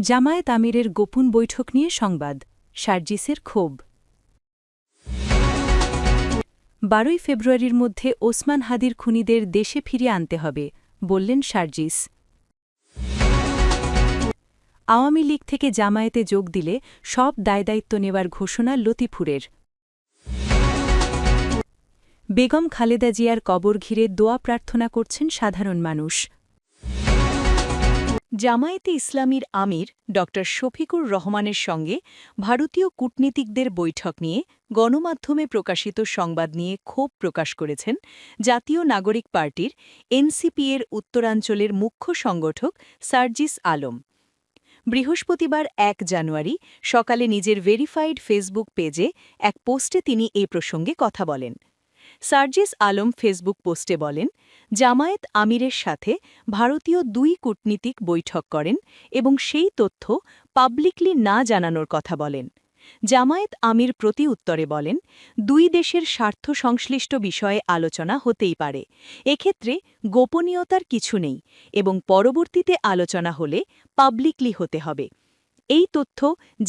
জামায়াত আমিরের গোপন বৈঠক নিয়ে সংবাদ, সার্জিসের ক্ষোভ। 12 ফেব্রুয়ারির মধ্যে ওসমান হাদির খুনিদের দেশে ফিরিয়ে আনতে হবে, বললেন সার্জিস। আওয়ামী লীগ থেকে জামায়াতে যোগ দিলে সব দায়দায়িত্ব নেওয়ার ঘোষণা লতিফুরের। বেগম খালেদা জিয়ার কবর ঘিরে দোয়া প্রার্থনা করছেন সাধারণ মানুষ। জামায়াতে ইসলামীর আমির ড শফিকুর রহমানের সঙ্গে ভারতীয় কূটনীতিকদের বৈঠক নিয়ে গণমাধ্যমে প্রকাশিত সংবাদ নিয়ে ক্ষোভ প্রকাশ করেছেন জাতীয় নাগরিক পার্টির এনসিপি-এর উত্তরাঞ্চলের মুখ্য সংগঠক সার্জিস আলম। বৃহস্পতিবার ১ জানুয়ারি সকালে নিজের ভেরিফাইড ফেসবুক পেজে এক পোস্টে তিনি এ প্রসঙ্গে কথা বলেন। সার্জিস আলম ফেসবুক পোস্টে বলেন, জামায়াত আমিরের সাথে ভারতীয় 2 কূটনীতিক বৈঠক করেন এবং সেই তথ্য পাবলিকলি না জানানোর কথা বলেন। জামায়াত আমির প্রতি উত্তরে বলেন, 2 দেশের স্বার্থ সংশ্লিষ্ট বিষয়ে আলোচনা হতেই পারে, এক্ষেত্রে গোপনীয়তার কিছু নেই এবং পরবর্তীতে আলোচনা হলে পাবলিকলি হতে হবে। এই তথ্য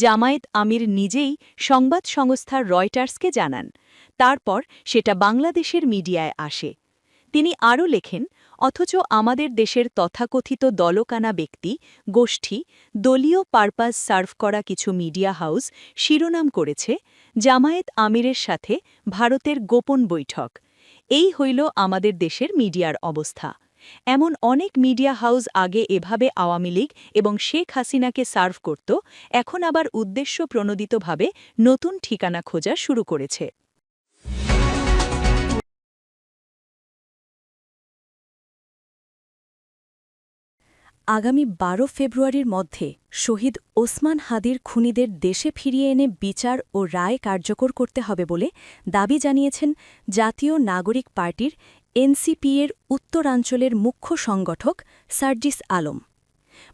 জামায়াত আমির নিজেই সংবাদ সংস্থা রয়টার্সকে জানান। তারপর সেটা বাংলাদেশের মিডিয়ায় আসে। তিনি আরও লেখেন, অথচ আমাদের দেশের তথাকথিত দলকানা ব্যক্তি, গোষ্ঠী, দলীয় পারপাস সার্ভ করা কিছু মিডিয়া হাউস শিরোনাম করেছে জামায়াত আমিরের সাথে ভারতের গোপন বৈঠক। এই হইল আমাদের দেশের মিডিয়ার অবস্থা। এমন অনেক মিডিয়া হাউস আগে এভাবে আওয়ামী লীগ এবং শেখ হাসিনাকে সার্ভ করত, এখন আবার উদ্দেশ্যপ্রণোদিতভাবে নতুন ঠিকানা খোঁজা শুরু করেছে। আগামী 12 ফেব্রুয়ারির মধ্যে শহীদ ওসমান হাদির খুনিদের দেশে ফিরিয়ে এনে বিচার ও রায় কার্যকর করতে হবে বলে দাবি জানিয়েছেন জাতীয় নাগরিক পার্টির এনসিপি-এর উত্তরাঞ্চলের মুখ্য সংগঠক সার্জিস আলম।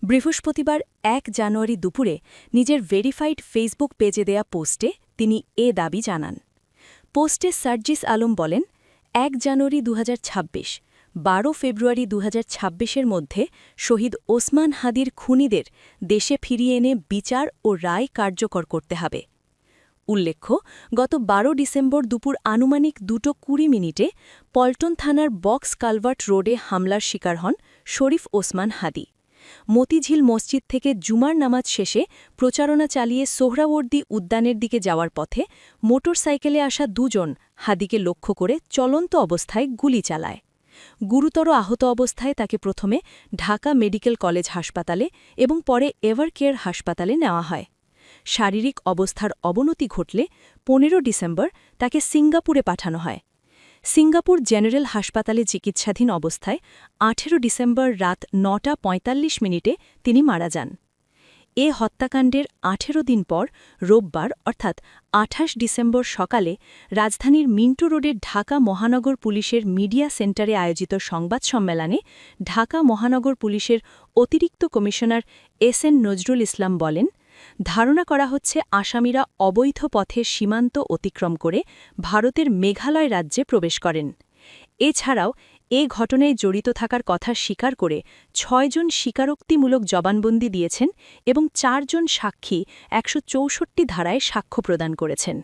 বৃহস্পতিবার ১ জানুয়ারি দুপুরে নিজের ভেরিফাইড ফেসবুক পেজে দেয়া পোস্টে তিনি এ দাবি জানান। পোস্টে সার্জিস আলম বলেন, ১ জানুয়ারি ২০২৬, 12 ফেব্রুয়ারি ২০২৬-এর মধ্যে শহীদ ওসমান হাদির খুনিদের দেশে ফিরিয়ে এনে বিচার ও রায় কার্যকর করতে হবে। উল্লেখ্য, গত ১২ ডিসেম্বর দুপুর আনুমানিক 2:20 পল্টন থানার বক্স কালভার্ট রোডে হামলার শিকার হন শরীফ ওসমান হাদি। মতিঝিল মসজিদ থেকে জুমার নামাজ শেষে প্রচারণা চালিয়ে সোহরাওয়ার্দী উদ্যানের দিকে যাওয়ার পথে মোটরসাইকেলে আসা 2 জন হাদিকে লক্ষ্য করে চলন্ত অবস্থায় গুলি চালায়। গুরুতর আহত অবস্থায় তাকে প্রথমে ঢাকা মেডিকেল কলেজ হাসপাতালে এবং পরে এভারকেয়ার হাসপাতালে নেওয়া হয়। শারীরিক অবস্থার অবনতি ঘটলে 15 ডিসেম্বর তাকে সিঙ্গাপুরে পাঠানো হয়। সিঙ্গাপুর জেনারেল হাসপাতালে চিকিৎসাধীন অবস্থায় 18 ডিসেম্বর রাত 9:45 তিনি মারা যান। এ হত্যাকাণ্ডের 18 দিন পর রোববার অর্থাৎ 28 ডিসেম্বর সকালে রাজধানীর মিন্টো রোডের ঢাকা মহানগর পুলিশের মিডিয়া সেন্টারে আয়োজিত সংবাদ সম্মেলনে ঢাকা মহানগর পুলিশের অতিরিক্ত কমিশনার এস.এন. নজরুল ইসলাম বলেন, ধারণা করা হচ্ছে আসামিরা অবৈধ পথে সীমান্ত অতিক্রম করে ভারতের মেঘালয় রাজ্যে প্রবেশ করেন। এছাড়াও এ ঘটনায় জড়িত থাকার কথা স্বীকার করে 6 জন স্বীকারোক্তিমূলক জবানবন্দি দিয়েছেন এবং 4 জন সাক্ষী 164 ধারায় সাক্ষ্য প্রদান করেছেন।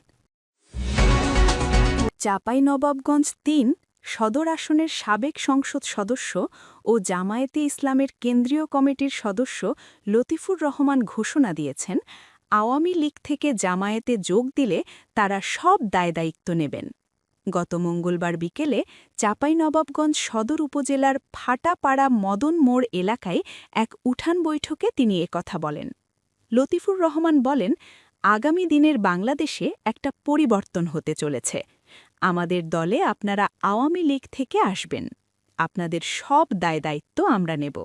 চাঁপাইনবাবগঞ্জ ৩ সদর আসনের সাবেক সংসদ সদস্য ও জামায়াতে ইসলামের কেন্দ্রীয় কমিটির সদস্য লতিফুর রহমান ঘোষণা দিয়েছেন, আওয়ামী লীগ থেকে জামায়াতে যোগ দিলে তারা সব দায়দায়িত্ব নেবেন। গত মঙ্গলবার বিকেলে চাঁপাইনবাবগঞ্জ সদর উপজেলার ফাটাপাড়া মদন মোড় এলাকায় এক উঠান বৈঠকে তিনি একথা বলেন। লতিফুর রহমান বলেন, আগামী দিনের বাংলাদেশে একটা পরিবর্তন হতে চলেছে। আমাদের দলে আপনারা আওয়ামী লীগ থেকে আসবেন। আপনাদের সব দায়দায়িত্ব আমরা নেব।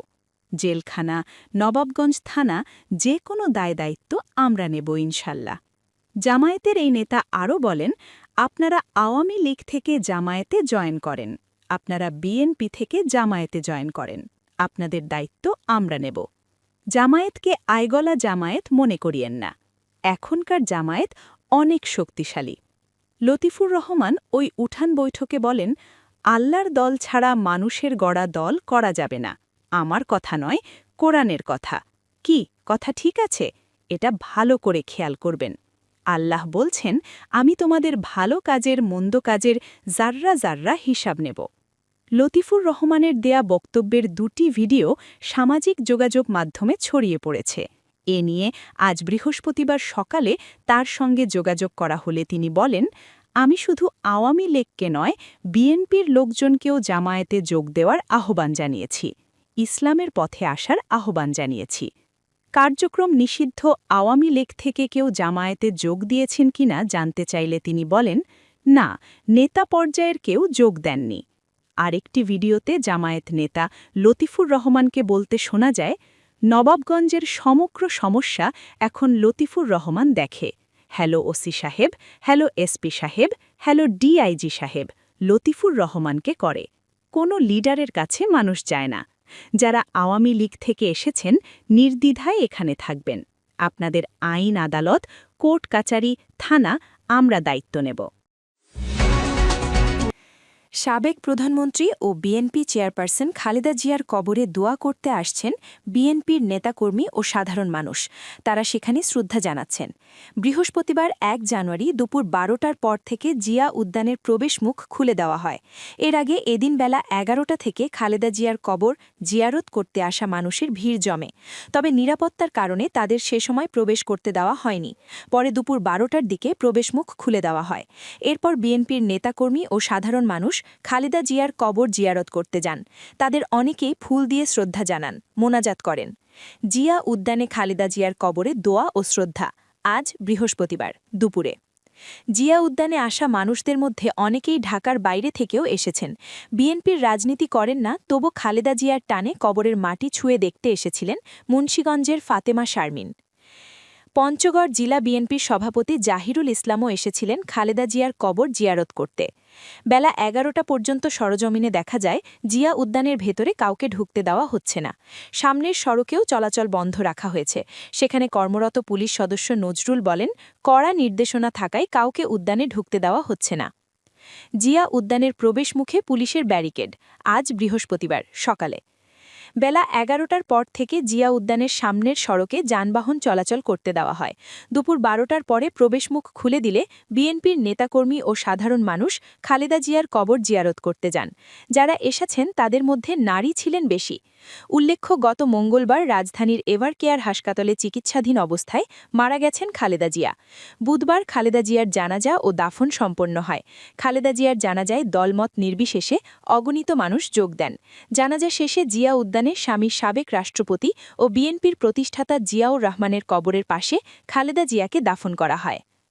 জেলখানা, নবাবগঞ্জ থানা, যে কোনো দায়দায়িত্ব আমরা নেব ইনশাল্লাহ। জামায়াতের এই নেতা আরও বলেন, আপনারা আওয়ামী লীগ থেকে জামায়াতে জয়েন করেন, আপনারা বিএনপি থেকে জামায়াতে জয়েন করেন, আপনাদের দায়িত্ব আমরা নেব। জামায়াতকে আইগলা জামায়াত মনে করিয়েন না। এখনকার জামায়াত অনেক শক্তিশালী। লতিফুর রহমান ওই উঠান বৈঠকে বলেন, আল্লাহর দল ছাড়া মানুষের গড়া দল করা যাবে না। আমার কথা নয়, কোরআনের কথা। কি কথা ঠিক আছে? এটা ভালো করে খেয়াল করবেন। আল্লাহ বলছেন, আমি তোমাদের ভালো কাজের মন্দ কাজের জাররা জাররা হিসাব নেব। লতিফুর রহমানের দেয়া বক্তব্যের দুটি ভিডিও সামাজিক যোগাযোগ মাধ্যমে ছড়িয়ে পড়েছে। এ নিয়ে আজ বৃহস্পতিবার সকালে তার সঙ্গে যোগাযোগ করা হলে তিনি বলেন, আমি শুধু আওয়ামী লীগকে নয়, বিএনপির লোকজনকেও জামায়াতে যোগ দেওয়ার আহ্বান জানিয়েছি, ইসলামের পথে আসার আহ্বান জানিয়েছি। কার্যক্রম নিষিদ্ধ আওয়ামী লীগ থেকে কেউ জামায়াতে যোগ দিয়েছেন কিনা জানতে চাইলে তিনি বলেন, না, নেতা পর্যায়ের কেউ যোগ দেননি। আরেকটি ভিডিওতে জামায়াত নেতা লতিফুর রহমানকে বলতে শোনা যায়, নবাবগঞ্জের সমগ্র সমস্যা এখন লতিফুর রহমান দেখে। হ্যালো ওসি সাহেব, হ্যালো এসপি সাহেব, হ্যালো ডিআইজি সাহেব, লতিফুর রহমানকে করে। কোনো লিডারের কাছে মানুষ যায় না। যারা আওয়ামী লীগ থেকে এসেছেন নির্দ্বিধায় এখানে থাকবেন। আপনাদের আইন আদালত, কোর্ট কাচারি, থানা, আমরা দায়িত্ব নেব। সাবেক প্রধানমন্ত্রী ও বিএনপি চেয়ারপারসন খালেদা জিয়ার কবরে দোয়া করতে আসছেন বিএনপির নেতাকর্মী ও সাধারণ মানুষ। তারা সেখানে শ্রদ্ধা জানাচ্ছেন। বৃহস্পতিবার ১ জানুয়ারি দুপুর ১২টার পর থেকে জিয়া উদ্যানের প্রবেশমুখ খুলে দেওয়া হয়। এর আগে এদিন বেলা ১১টা থেকে খালেদা জিয়ার কবর জিয়ারত করতে আসা মানুষের ভিড় জমে। তবে নিরাপত্তার কারণে তাদের সে সময় প্রবেশ করতে দেওয়া হয়নি। পরে দুপুর ১২টার দিকে প্রবেশমুখ খুলে দেওয়া হয়। এরপর বিএনপির নেতাকর্মী ও সাধারণ মানুষ খালেদা জিয়ার কবর জিয়ারত করতে যান। তাদের অনেকেই ফুল দিয়ে শ্রদ্ধা জানান, মোনাজাত করেন। জিয়া উদ্যানে খালেদা জিয়ার কবরে দোয়া ও শ্রদ্ধা আজ বৃহস্পতিবার দুপুরে। জিয়া উদ্যানে আসা মানুষদের মধ্যে অনেকেই ঢাকার বাইরে থেকেও এসেছেন। বিএনপির রাজনীতি করেন না, তবু খালেদা জিয়ার টানে কবরের মাটি ছুঁয়ে দেখতে এসেছিলেন মুন্সিগঞ্জের ফাতেমা শারমিন। পঞ্চগড় জেলা বিএনপির সভাপতি জাহিরুল ইসলামও এসেছিলেন খালেদা জিয়ার কবর জিয়ারত করতে। বেলা ১১টা পর্যন্ত সরজমিনে দেখা যায় জিয়া উদ্যানের ভেতরে কাউকে ঢুকতে দেওয়া হচ্ছে না। সামনের সড়কেও চলাচল বন্ধ রাখা হয়েছে। সেখানে কর্মরত পুলিশ সদস্য নজরুল বলেন, কড়া নির্দেশনা থাকায় কাউকে উদ্যানে ঢুকতে দেওয়া হচ্ছে না। জিয়া উদ্যানের প্রবেশমুখে পুলিশের ব্যারিকেড আজ বৃহস্পতিবার সকালে। বেলা ১১টার পর থেকে জিয়া উদ্যানের সামনের সড়কে যানবাহন চলাচল করতে দেওয়া হয়। দুপুর ১২টার পরে প্রবেশমুখ খুলে দিলে বিএনপির নেতাকর্মী ও সাধারণ মানুষ খালেদা জিয়ার কবর জিয়ারত করতে যান। যারা এসেছেন তাদের মধ্যে নারী ছিলেন বেশি। উল্লেখ্য, গত মঙ্গলবার রাজধানীর এভারকেয়ার হাসপাতালে চিকিৎসাধীন অবস্থায় মারা গেছেন খালেদা জিয়া। বুধবার খালেদা জিয়ার জানাজা ও দাফন সম্পন্ন হয়। খালেদা জিয়ার জানাজায় দলমত নির্বিশেষে অগণিত মানুষ যোগ দেন। জানাজা শেষে জিয়া উদ্যানে স্বামী সাবেক রাষ্ট্রপতি ও বিএনপির প্রতিষ্ঠাতা জিয়াউর রহমানের কবরের পাশে খালেদা জিয়াকে দাফন করা হয়।